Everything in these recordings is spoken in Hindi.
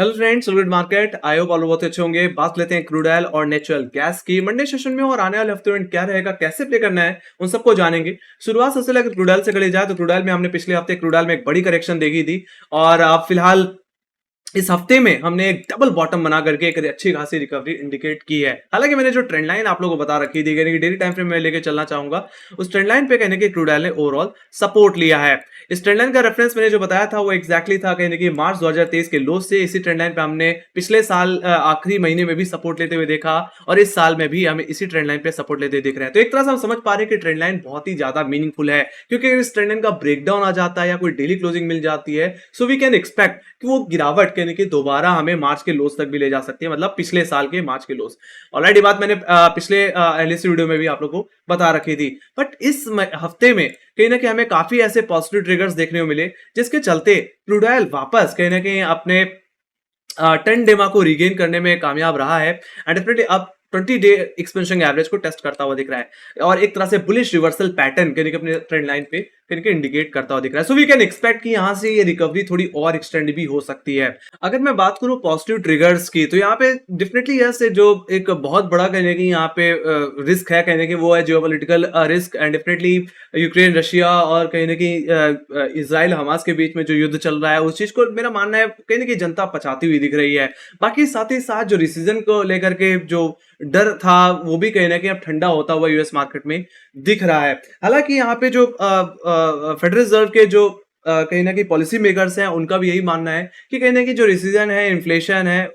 Hello friends, good market. I hope all बहुत अच्छे होंगे। बात लेते हैं क्रूड ऑयल और नेचुरल गैस की मंडे सेशन में और आने वाले हफ्ते में क्या रहेगा, कैसे प्ले करना है, उन सबको जानेंगे। शुरुआत सबसे अगर क्रूड ऑयल से करी जाए तो क्रूड ऑयल में हमने पिछले हफ्ते क्रूड ऑयल में एक बड़ी करेक्शन देखी थी और अब फिलहाल इस हफ्ते में हमने एक डबल बॉटम बना करके एक अच्छी खासी रिकवरी इंडिकेट की है। हालांकि मैंने जो ट्रेंड लाइन आप लोगों को बता रखी थी, यानी कि डेली टाइम फ्रेम में लेके चलना चाहूंगा, उस ट्रेंड लाइन पे कहने की क्रूड ऑयल ने ओवरऑल सपोर्ट लिया है। इस ट्रेंड लाइन का रेफरेंस मैंने जो बताया था वो एग्जैक्टली था कहने की मार्च 2023 के लो से। इसी ट्रेंड लाइन पे हमने पिछले साल आखिरी महीने में भी सपोर्ट लेते हुए देखा और इस साल में भी हमें इसी ट्रेंड लाइन पे सपोर्ट लेते दिख रहे हैं। तो एक तरह से हम समझ पा रहे हैं कि ट्रेंड लाइन बहुत ही ज्यादा मीनिंगफुल है, क्योंकि इस ट्रेंड लाइन का ब्रेकडाउन आ जाता है या कोई डेली क्लोजिंग मिल जाती है, सो वी कैन एक्सपेक्ट कि वो गिरावट कहने की दोबारा हमें मार्च के लोस तक भी ले जा सकती है, मतलब पिछले साल के मार्च के लोस। ऑलरेडी बात मैंने पिछले एनालिसिस वीडियो में भी आप लोगों को बता रखी थी। बट इस हफ्ते में कहीं ना कहीं हमें काफी ऐसे पॉजिटिव ट्रिगर्स देखने को मिले, जिसके चलते क्रूड ऑयल वापस कहीं ना कहीं अपने 10 डेमा को रिगेन करने में कामयाब रहा है एंड डेफिनेटली अब 20 डे एक्सपेंशन एवरेज को टेस्ट करता हुआ दिख रहा है और एक तरह से बुलिश रिवर्सल पैटर्न कहीं अपने ट्रेंड लाइन पे कहीं इंडिकेट करता हुआ दिख रहा है। सो वी कैन एक्सपेक्ट कि यहाँ से ये रिकवरी थोड़ी और एक्सटेंड भी हो सकती है। अगर मैं बात करूं पॉजिटिव ट्रिगर्स की, तो यहाँ पे डेफिनेटली यस जो एक बहुत बड़ा कहने की यहाँ पे रिस्क है, कहने की वो है geopolitical risk and definitely Ukraine Russia और कहीं ना कहीं इजराइल हमास के बीच में जो युद्ध चल रहा है, उस चीज को मेरा मानना है कहीं ना कहीं जनता पचाती हुई दिख रही है। बाकी साथ ही साथ जो डिसीजन को लेकर के जो डर था वो भी कहीं ना कहीं अब ठंडा होता हुआ यूएस मार्केट में दिख रहा है। हालांकि यहाँ पे जो फेडरल रिजर्व के जो कहीं ना कहीं पॉलिसी मेकर्स हैं, उनका भी यही मानना है कि कहीं ना कहीं जो डिसीजन है, इन्फ्लेशन है,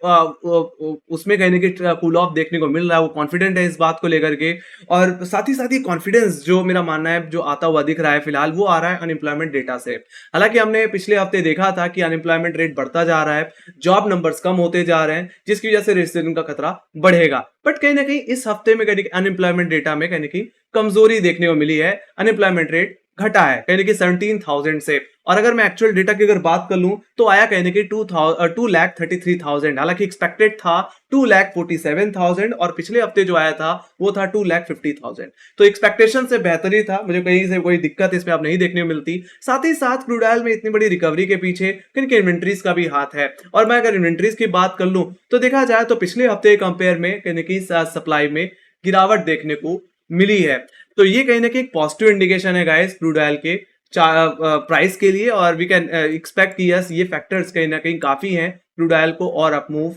उसमें कहीं ना कहीं कूल ऑफ देखने को मिल रहा है। वो कॉन्फिडेंट है इस बात को लेकर के और साथ ही कॉन्फिडेंस जो मेरा मानना है जो आता हुआ दिख रहा है फिलहाल, वो आ रहा है अनएम्प्लॉयमेंट डेटा से। हालांकि हमने पिछले हफ्ते देखा था कि अनएम्प्लॉयमेंट रेट बढ़ता जा रहा है, जॉब नंबर्स कम होते जा रहे हैं, जिसकी वजह से रिसेशन का खतरा बढ़ेगा। बट कहीं ना कहीं इस हफ्ते में अनएम्प्लॉयमेंट डेटा में कहीं कमजोरी देखने को मिली है। अनएम्प्लॉयमेंट रेट घटा है कहने की 17,000 से, और अगर मैं एक्चुअल डेटा की अगर बात कर लूं तो आया कहने की 2,33,000। हालांकि एक्सपेक्टेड था 2,47,000 और पिछले हफ्ते जो आया था वो था 2,50,000। तो एक्सपेक्टेशन से बेहतर ही था, मुझे कहीं से कोई दिक्कत इसमें अब नहीं देखने को मिलती। साथ ही साथ क्रूड ऑयल में इतनी बड़ी रिकवरी के पीछे कहीं के इन्वेंट्रीज का भी हाथ है। और मैं अगर इन्वेंट्रीज की बात कर लूं तो देखा जाए तो पिछले हफ्ते कंपेयर में कहीं की सप्लाई में गिरावट देखने को मिली है। तो ये कहीं ना कहीं एक पॉजिटिव इंडिकेशन है गाइस क्रूड ऑयल के प्राइस के लिए, और वी कैन एक्सपेक्ट कि यस ये फैक्टर्स कहीं ना कहीं काफी हैं क्रूड ऑयल को और अप मूव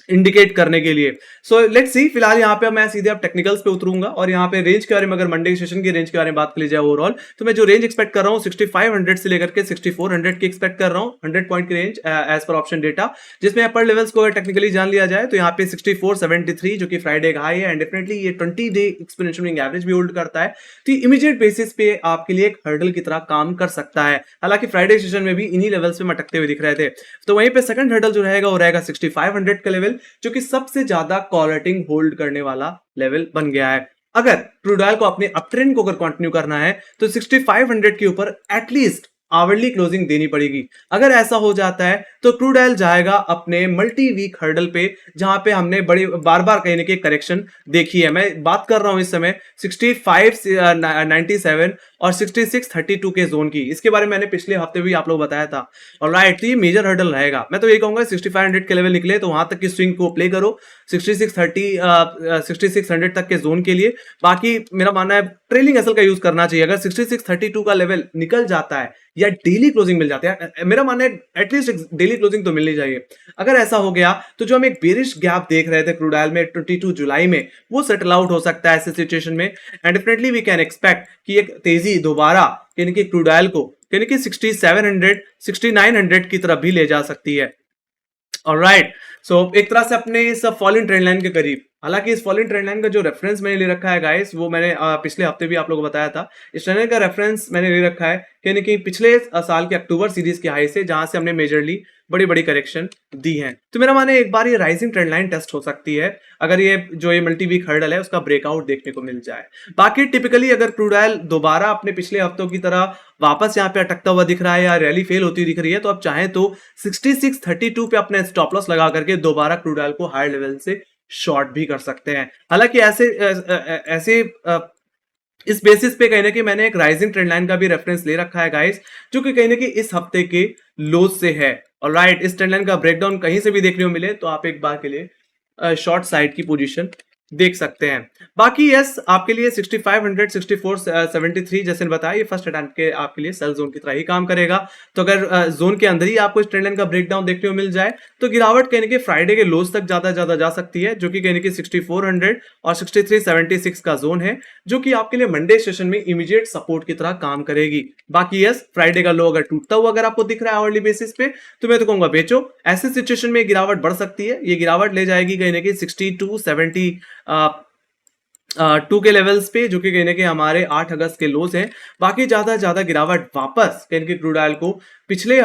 इंडिकेट करने के लिए। So let's see. फिलहाल यहाँ पे मैं सीधे अब टेक्निकल्स पे उतरूंगा और यहाँ पे रेंज के बारे में, अगर मंडे सेशन की रेंज के बारे में बात कर ली जाए ओवरऑल, तो मैं जो रेंज एक्सपेक्ट कर रहा हूँ 6500 से लेकर के 6400 की एक्सपेक्ट कर रहा हूँ, 100 पॉइंट की रेंज एज पर ऑप्शन डेटा, जिसमें अपर लेवल्स को अगर टेक्निकली जान लिया जाए तो यहाँ पे 6473 जो कि फ्राइडे का हाई है एंड डेफिनेटली ये 20 डे एक्सपोनेंशियल मूविंग एवरेज भी होल्ड करता है। तो इमीडिएट बेसिस पे आपके लिए एक हर्डल की तरह काम कर सकता है। हालांकि फ्राइडे सेशन में भी इन्हीं लेवल्स पे मटकते हुए दिख रहे थे। तो वहीं पे सेकंड हर्डल जो रहेगा वो रहेगा 6500 का लेवल, जो कि सबसे ज्यादा कॉलरेटिंग होल्ड करने वाला लेवल बन गया है। अगर क्रूड ऑयल को अपने अप ट्रेंड को अगर कंटिन्यू करना है तो 6500 के ऊपर एटलीस्ट आवरली क्लोजिंग देनी पड़ेगी। अगर ऐसा हो जाता है तो क्रूड ऑयल जाएगा अपने मल्टी वीक हर्डल पे, जहां पे हमने बड़ी बार बार कहीं ना कहीं करेक्शन देखी है। मैं बात कर रहा हूं इस समय 6597 और 6632 के जोन की। इसके बारे में मैंने पिछले हफ्ते भी आप लोग बताया था। ऑलराइट, तो ये मेजर हर्डल रहेगा। मैं तो ये कहूंगा 6500 के लेवल निकले तो वहां तक की स्विंग को प्ले करो 6600 तक के जोन के लिए। बाकी मेरा मानना है ट्रेलिंग एसएल का यूज करना चाहिए। अगर 6632 का लेवल निकल जाता है या डेली क्लोजिंग मिल जाती है, मेरा मानना है एटलीस्ट डेली क्लोजिंग तो मिलनी चाहिए। अगर ऐसा हो गया तो जो हम एक बेरिश गैप देख रहे थे क्रूड ऑयल में 22 जुलाई में, वो सेटल आउट हो सकता है ऐसे सिचुएशन में and definitely we can expect कि एक तेजी दोबारा यानी कि क्रूड ऑयल को यानी कि 6700 6900 की तरफ भी ले जा सकती है। ऑलराइट, सो एक तरह से अपने इस फॉलिंग ट्रेंड लाइन के करीब। हालांकि इस फॉलिंग ट्रेंड लाइन का जो रेफरेंस मैंने ले रखा है गाइस, वो मैंने पिछले हफ्ते भी आप लोगों को बताया था। इस ट्रेंड लाइन का रेफरेंस मैंने ले रखा है यानी कि पिछले साल के अक्टूबर सीरीज के हाई से, जहां से हमने मेजरली बड़ी बड़ी करेक्शन दी है। तो मेरा माने एक बार ये राइजिंग ट्रेंड लाइन टेस्ट हो सकती है अगर ये जो ये मल्टी वीक हर्डल है उसका ब्रेकआउट देखने को मिल जाए। बाकी टिपिकली अगर क्रूड ऑयल दोबारा अपने पिछले हफ्तों की तरह वापस यहाँ पे अटकता हुआ दिख रहा है या रैली फेल होती दिख रही है, तो आप चाहें तो 6632 पे अपने स्टॉप लॉस लगा करके दोबारा क्रूड ऑयल को हायर लेवल से शॉर्ट भी कर सकते हैं। हालांकि ऐसे इस बेसिस पे कहीं ना कि मैंने एक राइजिंग ट्रेंड लाइन का भी रेफरेंस ले रखा है गाइस, जो कि कहीं ना कि इस हफ्ते के लो से है। ऑलराइट, इस ट्रेंड लाइन का ब्रेकडाउन कहीं से भी देखने को मिले तो आप एक बार के लिए शॉर्ट साइड की पोजीशन देख सकते हैं। बाकी यस, आपके लिए 6500 6473 जैसे बताया, ये फर्स्ट अटेम्प्ट के आपके लिए सेल जोन की तरह ही काम करेगा। तो अगर जोन के अंदर ही आपको इस ट्रेंड लाइन का ब्रेकडाउन देखने को मिल जाए तो गिरावट कहने के फ्राइडे के लोज तक ज्यादा जा सकती है, जो कि कहने की 6400 और 6376 का जोन है, जो कि आपके लिए मंडे सेशन में इमीडिएट सपोर्ट की तरह काम करेगी। बाकी यस, फ्राइडे का लो अगर टूटता हुआ अगर आपको दिख रहा है आवरली बेसिस पे, तो मैं तो कहूंगा बेचो। ऐसी सिचुएशन में गिरावट बढ़ सकती है, ये गिरावट ले जाएगी कहने की 62 70 टू के लेवल्स पे, जो कि कहने के हमारे 8 अगस्त के लोज हैं। बाकी ज्यादा गिरावट वापस कहने के क्रूड ऑयल को पिछले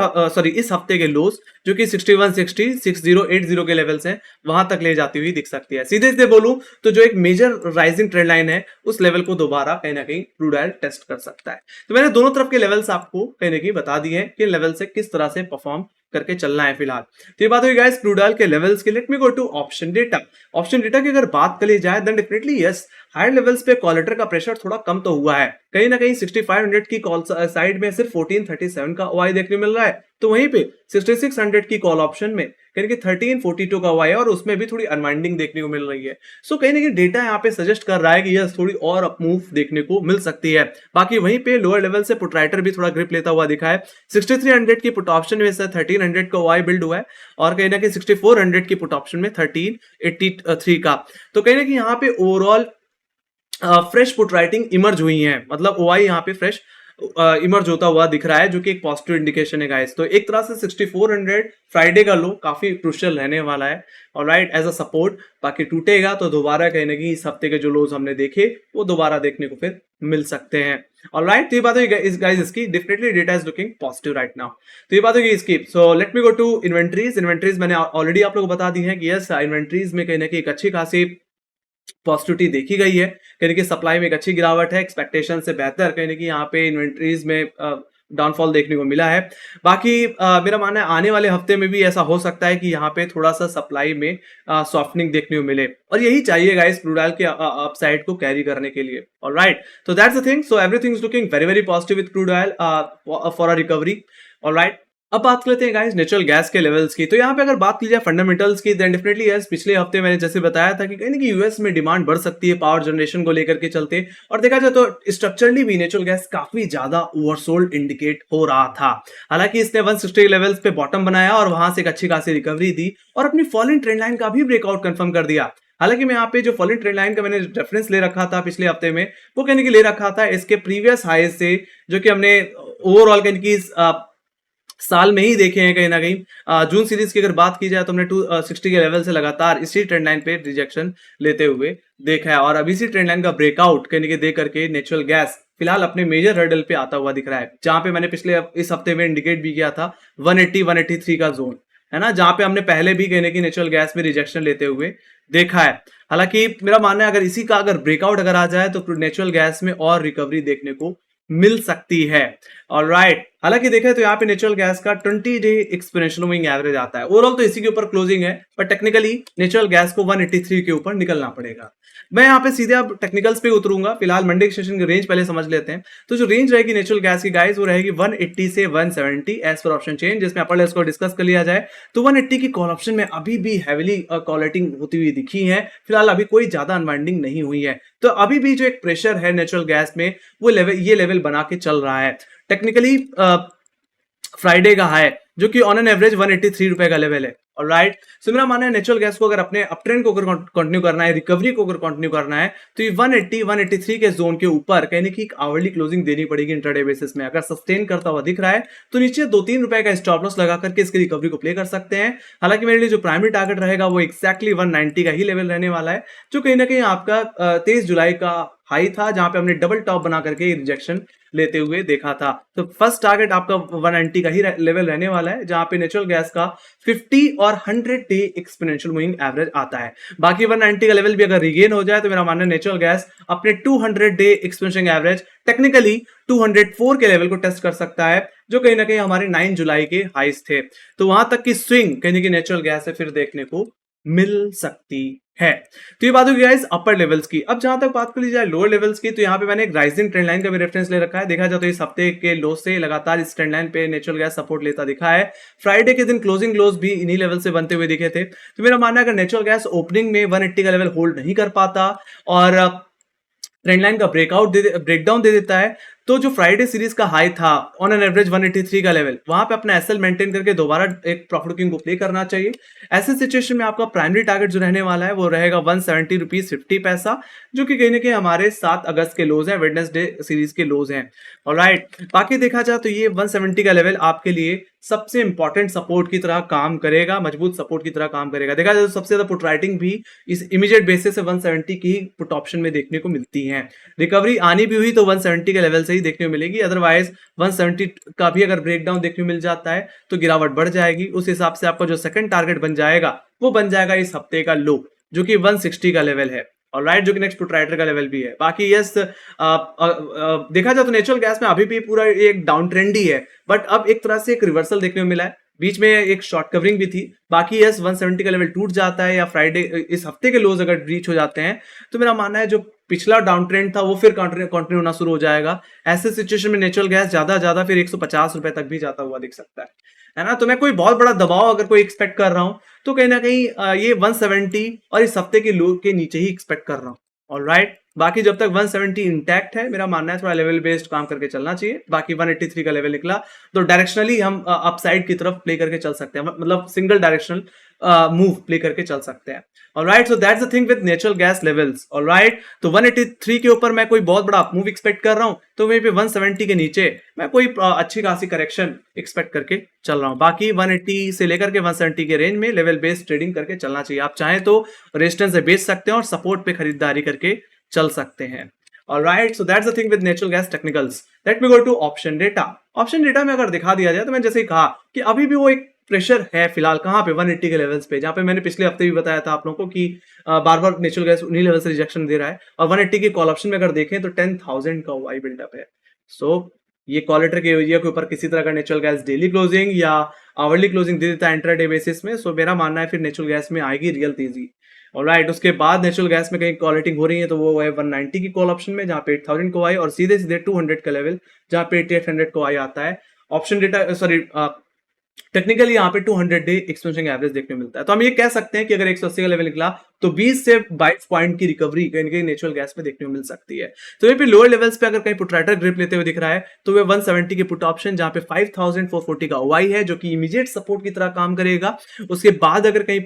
इस हफ्ते के लोज, जो कि 6160 6080 के लेवल्स हैं, वहां तक ले जाती हुई दिख सकती है। सीधे सीधे बोलूं तो जो एक मेजर राइजिंग ट्रेंड लाइन है, उस लेवल को दोबारा कहीं ना कहीं क्रूड ऑयल टेस्ट कर सकता है। तो मैंने दोनों तरफ के लेवल्स आपको कहीं ना कहीं बता दिए हैं कि लेवल से किस तरह से परफॉर्म करके चलना है फिलहाल। तो ये बात हुई गाइस क्रूड ऑयल के लेवल्स की। Let me go to option data. Option data की अगर बात करी जाए then definitely yes, higher levels पे कॉलेटर का प्रेशर थोड़ा कम तो हुआ है। कहीं ना कहीं 6500 की कॉल साइड में सिर्फ 1437 का ओआई देखने मिल रहा है, तो वहीं पे 6600 की कॉल ऑप्शन में कहीं कि 1342 का ओआई है, और उसमें भी थोड़ी अनवाइंडिंग देखने को मिल रही है। सो कहीं ना कहीं डेटा यहाँ पे सजेस्ट कर रहा है कि यस, थोड़ी और अप मूव देखने को मिल सकती है। बाकी वहीं पे लोअर लेवल से पुट राइटर भी थोड़ा ग्रिप लेता हुआ दिखा है। 6300 की पुट ऑप्शन में से 1300 का ओआई बिल्ड हुआ है, और कहीं ना कहीं 6400 की पुट ऑप्शन में 1383 का। तो कहीं ना कहीं यहाँ पे overall fresh put writing emerge हुई है, मतलब ओआई यहाँ पे फ्रेश इमर्ज होता हुआ दिख रहा है, जो कि एक पॉजिटिव इंडिकेशन है गाइस। तो एक तरह से 6400 फ्राइडे का लो काफी क्रूशियल रहने वाला है, ऑलराइट, एज अ सपोर्ट। बाकी टूटेगा तो दोबारा कहीं ना कहीं इस हफ्ते के जो लोज हमने देखे वो दोबारा देखने को फिर मिल सकते हैं। ऑलराइट, तो ये बात होगी इस गाइस इसकी, definitely data is looking positive right now. तो ये बात होगी इसकी। So let me go to inventories. Inventories मैंने ऑलरेडी आप लोग को बता दी है कि यस, इन्वेंट्रीज में कहीं ना कहीं एक अच्छी खासी पॉजिटिविटी देखी गई है। कहीं कि सप्लाई में एक अच्छी गिरावट है, एक्सपेक्टेशन से बेहतर कहीं कि यहाँ पे इन्वेंट्रीज में डाउनफॉल देखने को मिला है। बाकी मेरा मानना है आने वाले हफ्ते में भी ऐसा हो सकता है कि यहाँ पे थोड़ा सा सप्लाई में सॉफ्टनिंग देखने को मिले, और यही चाहिए गाइस क्रूड ऑयल के अपसाइड को कैरी करने के लिए। ऑलराइट, तो that's the thing. So everything is looking very very positive with crude oil for a recovery. Alright, अब बात करते हैं गाइस नेचुरल गैस के लेवल्स की। तो यहाँ पे अगर बात की जाए फंडामेंटल्स की, देन डेफिनेटली यस, पिछले हफ्ते मैंने जैसे बताया था कि कहीं ना कहीं यूएस में डिमांड बढ़ सकती है पावर जनरेशन को लेकर के चलते, और देखा जाए तो स्ट्रक्चरली भी नेचुरल गैस काफी ज्यादा ओवरसोल्ड इंडिकेट हो रहा था। हालांकि इसने 160 लेवल्स पे बॉटम बनाया और वहां से एक अच्छी खासी रिकवरी दी, और अपनी फॉलिंग ट्रेंड लाइन का भी ब्रेकआउट कंफर्म कर दिया। हालांकि मैं यहाँ पे जो फॉलिंग ट्रेंड लाइन का मैंने रेफरेंस ले रखा था पिछले हफ्ते में, वो कहने की ले रखा था इसके प्रीवियस हाई से, जो कि हमने ओवरऑल कहने की साल में ही देखे हैं। कहीं ना कहीं जून सीरीज की अगर बात की जाए तो हमने 260 के लेवल से लगातार इसी ट्रेंड लाइन पे रिजेक्शन लेते हुए देखा है, और अभी इसी ट्रेंड लाइन का ब्रेकआउट कहने के दे करके नेचुरल गैस फिलहाल अपने मेजर हर्डल पे आता हुआ दिख रहा है, जहां पे मैंने पिछले इस हफ्ते में इंडिकेट भी किया था 180 183 का जोन है ना, जहां पे हमने पहले भी कहने की नेचुरल गैस में रिजेक्शन लेते हुए देखा है। हालांकि मेरा मानना है अगर इसी का अगर ब्रेकआउट अगर आ जाए तो नेचुरल गैस में और रिकवरी देखने को मिल सकती है। ऑलराइट, हालांकि देखें तो यहाँ पे नेचुरल गैस का 20 डे एक्सपोनेंशियल मूविंग एवरेज आता है। ओवरऑल तो इसी के ऊपर क्लोजिंग है, पर टेक्निकली नेचुरल गैस को 183 के ऊपर निकलना पड़ेगा। मैं यहाँ पे सीधे अब टेक्निकल्स पे उतरूंगा। फिलहाल मंडे सेशन की रेंज पहले समझ लेते हैं। तो जो रेंज रहेगी नेचुरल गैस की गाइस, वो रहेगी 180 से 170 एज पर ऑप्शन चेंज, जिसमें अपर लेवल्स को डिस्कस कर लिया जाए तो 180 की कॉल ऑप्शन में अभी भी हैविली कॉलेटिंग होती हुई दिखी है। फिलहाल अभी कोई ज्यादा अनवाइंडिंग नहीं हुई है, तो अभी भी जो एक प्रेशर है नेचुरल गैस में, वो ये लेवल बना के चल रहा है। टेक्निकली फ्राइडे का हाई जो कि ऑन एन एवरेज 183 रुपए का लेवल है। ऑलराइट, सो मेरा मानना है नेचुरल गैस को अगर अपने अप ट्रेंड को अगर कंटिन्यू करना है, रिकवरी को अगर कंटिन्यू करना है, तो ये 180 183 के जोन के ऊपर कहने की एक आवरली क्लोजिंग देनी पड़ेगी इंट्राडे बेसिस में। अगर सस्टेन करता हुआ दिख रहा है तो नीचे 2-3 रुपए का स्टॉप लॉस लगा करके इसकी रिकवरी को प्ले कर सकते हैं। हालांकि मेरे लिए जो प्राइमरी टारगेट रहेगा वो एक्जैक्टली 190 का ही लेवल रहने वाला है, जो कहीं ना कहीं आपका 23 जुलाई का हाई था, जहां पे हमने डबल टॉप बना करके रिजेक्शन लेते हुए देखा था। तो फर्स्ट टारगेट आपका 190 का ही लेवल रहने वाला है, जहां पे नेचुरल गैस का 50 और 100 डे एक्सपोनेंशियल मूविंग एवरेज आता है। बाकी 190 का लेवल भी अगर रिगेन हो जाए तो मेरा मानना है नेचुरल गैस अपने 200 डे एक्सपोनेंशियल एवरेज टेक्निकली 204 के लेवल को टेस्ट कर सकता है, जो कहीं ना कहीं हमारे 9 जुलाई के हाईस थे। तो वहां तक की स्विंग कहीं ना कहीं नेचुरल गैस से फिर देखने को मिल सकती है। तो ये बात होगी गाइस अपर लेवल्स की। अब जहां तक बात कर ली जाए लोअर लेवल्स की, तो यहाँ पे मैंने एक राइजिंग ट्रेंड लाइन का भी रेफरेंस ले रखा है। देखा जाए तो इस हफ्ते के लो से लगातार इस ट्रेंड लाइन पे नेचुरल गैस सपोर्ट लेता दिखा है। फ्राइडे के दिन क्लोजिंग लोज भी इन्हीं लेवल से बनते हुए दिखे थे। तो मेरा मानना है अगर नेचुरल गैस ओपनिंग में 180 का लेवल होल्ड नहीं कर पाता और ट्रेंड लाइन का ब्रेकडाउन दे देता है, तो जो फ्राइडे सीरीज का हाई था ऑन एन एवरेज 183 का लेवल, वहां पे अपना एसएल मेंटेन करके दोबारा एक प्रॉफिट बुकिंग को प्ले करना चाहिए। ऐसे सिचुएशन में आपका प्राइमरी टारगेट जो रहने वाला है वो रहेगा 170 रुपीज 50 पैसा, जो कि कहीं ना कहीं हमारे 7 अगस्त के लोज हैं, वेडनेसडे सीरीज के लोज हैं। ऑलराइट, बाकी देखा जाए तो ये 170 का लेवल आपके लिए सबसे इंपॉर्टेंट सपोर्ट की तरह काम करेगा, मजबूत सपोर्ट की तरह काम करेगा। देखा जाए तो सबसे ज्यादा पुट राइटिंग भी इस इमीडिएट बेसिस से 170 की पुट ऑप्शन में देखने को मिलती है। रिकवरी आनी भी हुई तो 170 के लेवल से ही देखने को मिलेगी, अदरवाइज 170 का भी अगर ब्रेकडाउन देखने को मिल जाता है तो गिरावट बढ़ जाएगी। उस हिसाब से आपका जो सेकंड टारगेट बन जाएगा वो बन जाएगा इस हफ्ते का लो, जो कि 160 का लेवल है। ऑलराइट, जो कि नेक्स्ट पुट राइटर का लेवल भी है। बाकी यस, देखा जाए तो नेचुरल गैस में अभी भी पूरा एक डाउन ट्रेंड ही है, बट अब एक तरह से एक रिवर्सल देखने को मिला है। बीच में एक शॉर्ट कवरिंग भी थी। बाकी यस, 170 का लेवल टूट जाता है या फ्राइडे इस हफ्ते के लोज अगर रीच हो जाते हैं, तो मेरा मानना है जो पिछला डाउन ट्रेंड था वो फिर कंटिन्यू होना शुरू हो जाएगा। ऐसे सिचुएशन में नेचुरल गैस ज्यादा फिर 150 रुपए तक भी जाता हुआ दिख सकता है ना। तो मैं कोई बहुत बड़ा दबाव अगर कोई एक्सपेक्ट कर रहा हूं तो कहीं ना कहीं ये 170 और इस हफ्ते के लो के नीचे ही एक्सपेक्ट कर रहा हूं। ऑलराइट, बाकी जब तक 170 इंटैक्ट है, मेरा मानना है थोड़ा लेवल बेस्ड काम करके चलना चाहिए। बाकी 183 का लेवल निकला तो डायरेक्शनली हम अपसाइड की तरफ प्ले करके चल सकते हैं, मतलब सिंगल डायरेक्शनल मूव प्ले करके चल सकते हैं। Alright, so that's the thing with natural gas levels. Alright, तो 183 के ऊपर मैं कोई बहुत बड़ा मूव एक्सपेक्ट कर रहा हूं, तो वहीं पे 170 के नीचे मैं कोई अच्छी खासी करेक्शन एक्सपेक्ट करके चल रहा हूं। बाकी 180 से लेकर के 170 के रेंज में लेवल बेस्ड ट्रेडिंग करके चलना चाहिए। आप चाहें तो रेजिस्टेंस से बेच सकते हैं और सपोर्ट पे खरीदारी करके चल सकते हैं। Alright, so that's the thing with natural gas technicals. Let me go to option data. Option data में अगर दिखा दिया जाए तो मैंने जैसे ही कहा कि अभी भी वो एक प्रेशर है फिलहाल कहां पे 180 के लेवल्स पे, जहां पे मैंने पिछले हफ्ते भी बताया था आप लोगों को कि बार बार नेचुरल गैस उन्हीं लेवल से रिजेक्शन दे रहा है। और 180 की कॉल ऑप्शन में अगर देखें तो 10,000 का वाई बिल्डअप है। सो ये कॉलेटर के एरिया के ऊपर किसी तरह का नेचुरल गैस डेली क्लोजिंग या आवरली क्लोजिंग दे देता है इंट्राडे बेसिस में। सो मेरा मानना है फिर नेचुरल गैस में आएगी रियल तेजी। ऑलराइट, उसके बाद नेचुरल गैस में कहीं कॉलेटिंग हो रही है तो वो है 190 की कॉल ऑप्शन में, जहां पे 8000 को आई, और सीधे सीधे 200 का लेवल जहां पे 8800 को आई आता है। ऑप्शन डेटा सॉरी टेक्निकली यहाँ पे 200 डे एक्सपेंशन एवरेज देखने को मिलता है। तो हम ये कह सकते हैं कि अगर 180 का लेवल निकला तो 20 से 22 पॉइंट की रिकवरी कहीं ना कहीं नेचुरल गैस में देखने को मिल सकती है। तो ये पे लोअर लेवल्स पे अगर कहीं पुट राइटर ग्रिप लेते हुए दिख रहा है तो वे 170 के पुट ऑप्शन जहां पे 5440 का ओआई है, जो कि इमीडिएट सपोर्ट की तरह काम करेगा। उसके बाद अगर कहीं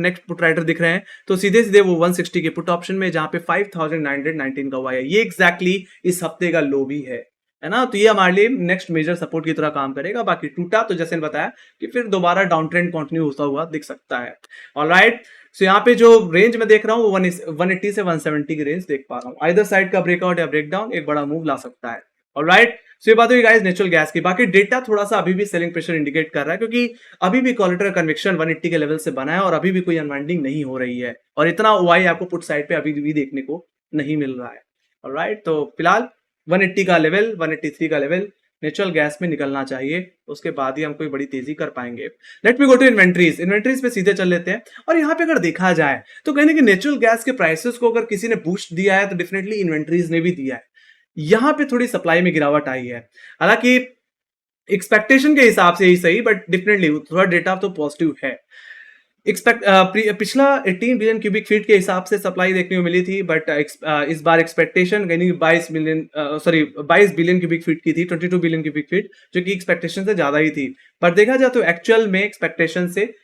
नेक्स्ट पुट राइटर दिख रहे हैं तो सीधे सीधे वो 160 के पुट ऑप्शन में जहां पे 5919 का ओआई है। ये एग्जैक्टली इस हफ्ते का लो भी है ना। तो ये हमारे लिए नेक्स्ट मेजर सपोर्ट की तरह काम करेगा। बाकी टूटा तो जैसे बताया कि फिर दोबारा डाउन ट्रेंड कंटिन्यू होता हुआ दिख सकता है। ऑलराइट, सो यहाँ पे जो रेंज में देख रहा हूँ 180 से 170 की रेंज देख पा रहा हूँ। आइदर साइड का ब्रेकआउट या ब्रेकडाउन एक बड़ा मूव ला सकता है। ऑलराइट, सो ये बात हुई गाइस नेचुरल गैस की। बाकी डेटा थोड़ा सा अभी भी सेलिंग प्रेशर इंडिकेट कर रहा है, क्योंकि अभी भी कॉलेटर कन्विक्शन 180 के लेवल से बना है और अभी भी कोई अनवाइंडिंग नहीं हो रही है, और इतना ओआई आपको पुट साइड पे अभी भी देखने को नहीं मिल रहा है। ऑलराइट, तो फिलहाल 180 का लेवल, 183 का लेवल नेचुरल गैस में निकलना चाहिए, उसके बाद ही हम कोई बड़ी तेजी कर पाएंगे। Let me go to inventories. Inventories पे सीधे चल लेते हैं, और यहाँ पे अगर देखा जाए तो कहने कि नेचुरल गैस के प्राइसेस को अगर किसी ने बूस्ट दिया है तो डेफिनेटली इन्वेंट्रीज ने भी दिया है। यहाँ पे थोड़ी सप्लाई में गिरावट आई है, हालांकि एक्सपेक्टेशन के हिसाब से ही सही, बट डेफिनेटली थोड़ा डेटा तो पॉजिटिव है। पिछला 18 बिलियन क्यूबिक फीट के हिसाब से सप्लाई देखने को मिली थी, बट इस बार एक्सपेक्टेशन यानी 22 बिलियन क्यूबिक फीट की थी, 22 बिलियन क्यूबिक फीट, जो कि एक्सपेक्टेशन से ज्यादा ही थी। पर देखा जाए तो एक्चुअल में एक्सपेक्टेशन से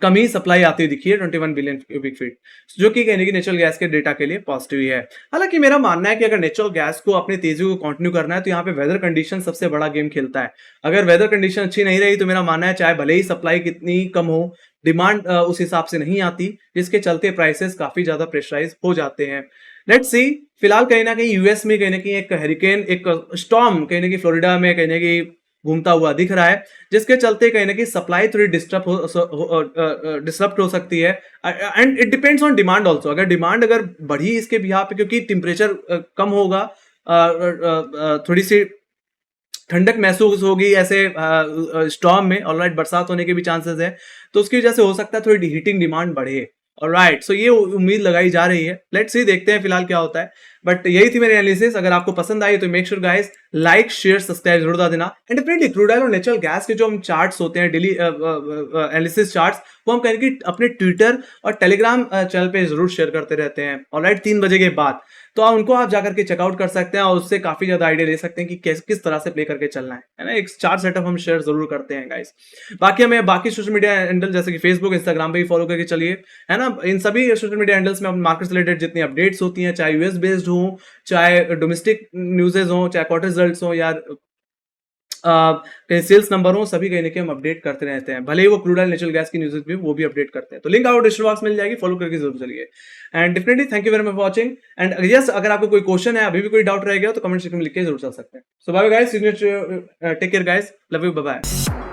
कम ही सप्लाई आती दिखी है, 21 बिलियन क्यूबिक फीट, जो कि कहने की नेचुरल गैस के डेटा के लिए पॉजिटिव ही है। हालांकि मेरा मानना है कि अगर नेचुरल गैस को अपनी तेजी को कंटिन्यू करना है तो यहाँ पे वेदर कंडीशन सबसे बड़ा गेम खेलता है। अगर वेदर कंडीशन अच्छी नहीं रही तो मेरा मानना है चाहे भले ही सप्लाई कितनी कम हो, डिमांड उस हिसाब से नहीं आती, जिसके चलते प्राइसेस काफी ज्यादा प्रेशराइज हो जाते हैं। लेट्स सी, फिलहाल कहीं ना कहीं यूएस में कहीं ना कहीं एक हरिकेन, एक स्टॉर्म कहीं ना कहीं फ्लोरिडा में कहीं ना कहीं घूमता हुआ दिख रहा है, जिसके चलते कहीं ना कहीं सप्लाई थोड़ी डिस्टर्ब हो सकती है। And it depends on demand also. अगर डिमांड अगर बढ़ी इसके बिहाफ पे, क्योंकि टेम्परेचर कम होगा, थोड़ी सी ठंडक महसूस होगी ऐसे स्टॉर्म में, ऑलराइट बरसात होने के भी चांसेस है, तो उसकी वजह से हो सकता है थोड़ी हीटिंग डिमांड बढ़े। ऑलराइट, सो ये उम्मीद लगाई जा रही है। लेट्स सी, देखते हैं फिलहाल क्या होता है। बट यही थी मेरी एनालिसिस। अगर आपको पसंद आई तो make sure guys like share subscribe जरूर कर देना। एंड डेफिनेटली क्रूड ऑयल और नेचुरल गैस के जो हम चार्ट्स होते हैं, डेली एनालिसिस चार्ट्स, वो हम कहेंगे अपने ट्विटर और टेलीग्राम चैनल पे जरूर शेयर करते रहते हैं। ऑलराइट, 3 बजे के बाद तो उनको आप जाकर के चेकआउट कर सकते हैं और उससे काफी ज्यादा आइडिया ले सकते हैं कि किस तरह से प्ले करके चलना है ना। एक चार्ट सेटअप हम शेयर जरूर करते हैं गाइस। बाकी हमें बाकी सोशल मीडिया हैंडल जैसे कि फेसबुक इंस्टाग्राम पे भी फॉलो करके चलिए, है ना। इन सभी सोशल मीडिया हैंडल्स में मार्केट से रिलेटेड जितनी अपडेट्स होती हैं, चाहे यूएस बेस्ड हो, चाहे डोमेस्टिक न्यूज़ेस हो, चाहे क्वार्टर रिजल्ट्स हो, या कहीं सेल्स नंबर हो, सभी कहीं ना कहीं हम अपडेट करते रहते हैं। भले ही वो क्रूड ऑयल नेचुरल गैस की न्यूज़ भी वो भी अपडेट करते हैं। तो लिंक आपको डिस्क्रिप्शन बॉक्स में मिल जाएगी, फॉलो करके जरूर चलिए। And definitely thank you very much for watching. And yes, अगर आपको कोई क्वेश्चन है, अभी भी कोई डाउट रह गया तो कमेंट सेक्शन में लिख के जरूर चल सकते हैं। So bye guys, take care guys, love you, bye bye.